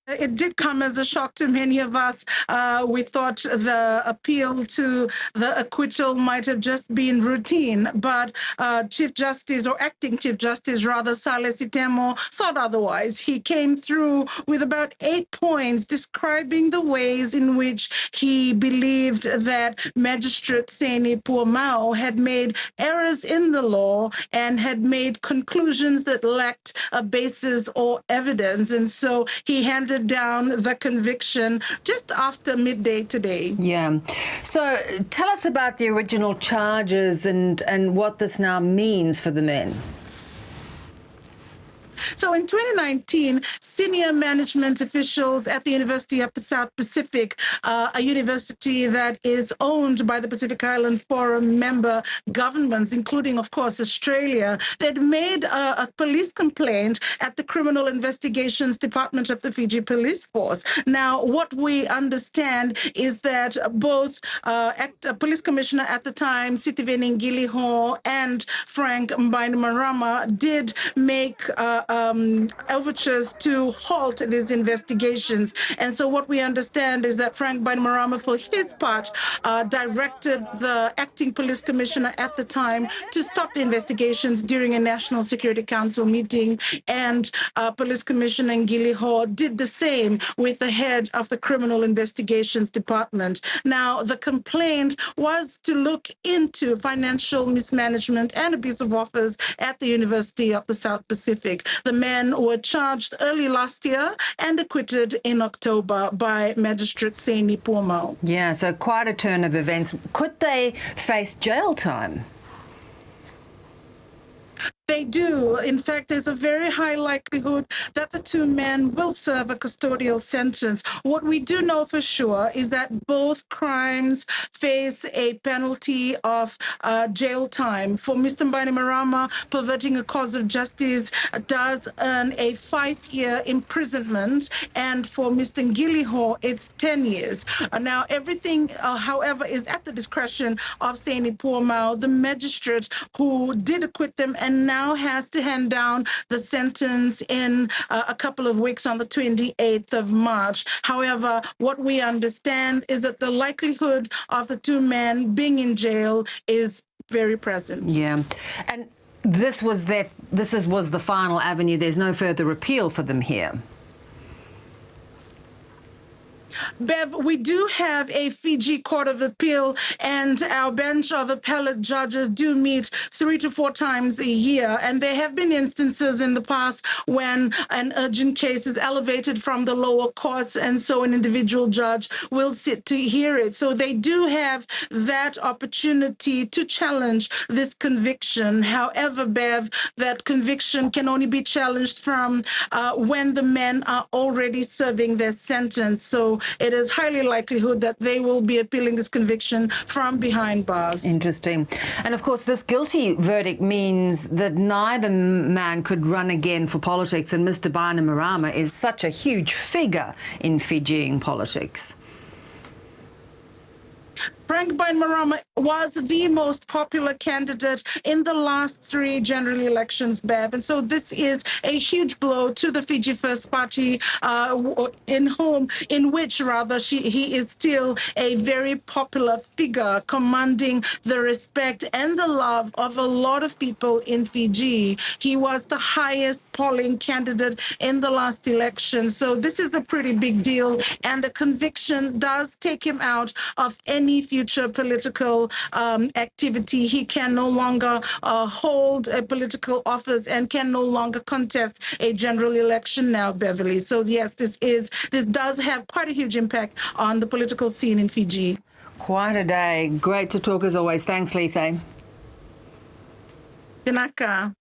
It did come as a shock to many of us. We thought the appeal to the acquittal might have just been routine, but Chief Justice, or Acting Chief Justice rather, Silas Itemo, thought otherwise. He came through with about 8 points describing the ways in which he believed that Magistrate Seni Puamao had made errors in the law and had made conclusions that lacked a basis or evidence. And so he handed down the conviction just after midday today. Yeah. So tell us about the original charges and what this now means for the men. So in 2019, senior management officials at the University of the South Pacific, a university that is owned by the Pacific Island Forum member governments, including, of course, Australia, they'd made a police complaint at the Criminal Investigations Department of the Fiji Police Force. Now, what we understand is that both Police Commissioner at the time, Sitiveni Ngiliho, and Frank Bainimarama did make overtures to halt these investigations. And so what we understand is that Frank Bainimarama, for his part, directed the acting police commissioner at the time to stop the investigations during a National Security Council meeting. And Police Commissioner Ngiliho did the same with the head of the Criminal Investigations Department. Now, the complaint was to look into financial mismanagement and abuse of office at the University of the South Pacific. The men were charged early last year and acquitted in October by Magistrate Seni Puamao. Yeah, so quite a turn of events. Could they face jail time? They do. In fact, there's a very high likelihood that the two men will serve a custodial sentence. What we do know for sure is that both crimes face a penalty of jail time. For Mr. Bainimarama, perverting a cause of justice does earn a 5-year imprisonment, and for Mr. Ngiliho, it's 10 years. Now, everything, however, is at the discretion of Seni Puamao, the magistrate who did acquit them and now has to hand down the sentence in a couple of weeks on the 28th of March. However, what we understand is that the likelihood of the two men being in jail is very present. Yeah. And this was the final avenue. There's no further appeal for them here. Bev, we do have a Fiji Court of Appeal, and our bench of appellate judges do meet 3 to 4 times a year. And there have been instances in the past when an urgent case is elevated from the lower courts, and so an individual judge will sit to hear it. So they do have that opportunity to challenge this conviction. However, Bev, that conviction can only be challenged from when the men are already serving their sentence. So it is highly likelihood that they will be appealing this conviction from behind bars. Interesting. And of course, this guilty verdict means that neither man could run again for politics, and Mr. Bainimarama is such a huge figure in Fijian politics. Frank Bainimarama was the most popular candidate in the last 3 general elections, Bev. And so this is a huge blow to the Fiji First Party, in which he is still a very popular figure, commanding the respect and the love of a lot of people in Fiji. He was the highest polling candidate in the last election. So this is a pretty big deal, and the conviction does take him out of any future political activity. He can no longer hold a political office and can no longer contest a general election now, Beverly. So yes, this does have quite a huge impact on the political scene in Fiji. Quite a day. Great to talk as always. Thanks, Lice. Pinaka.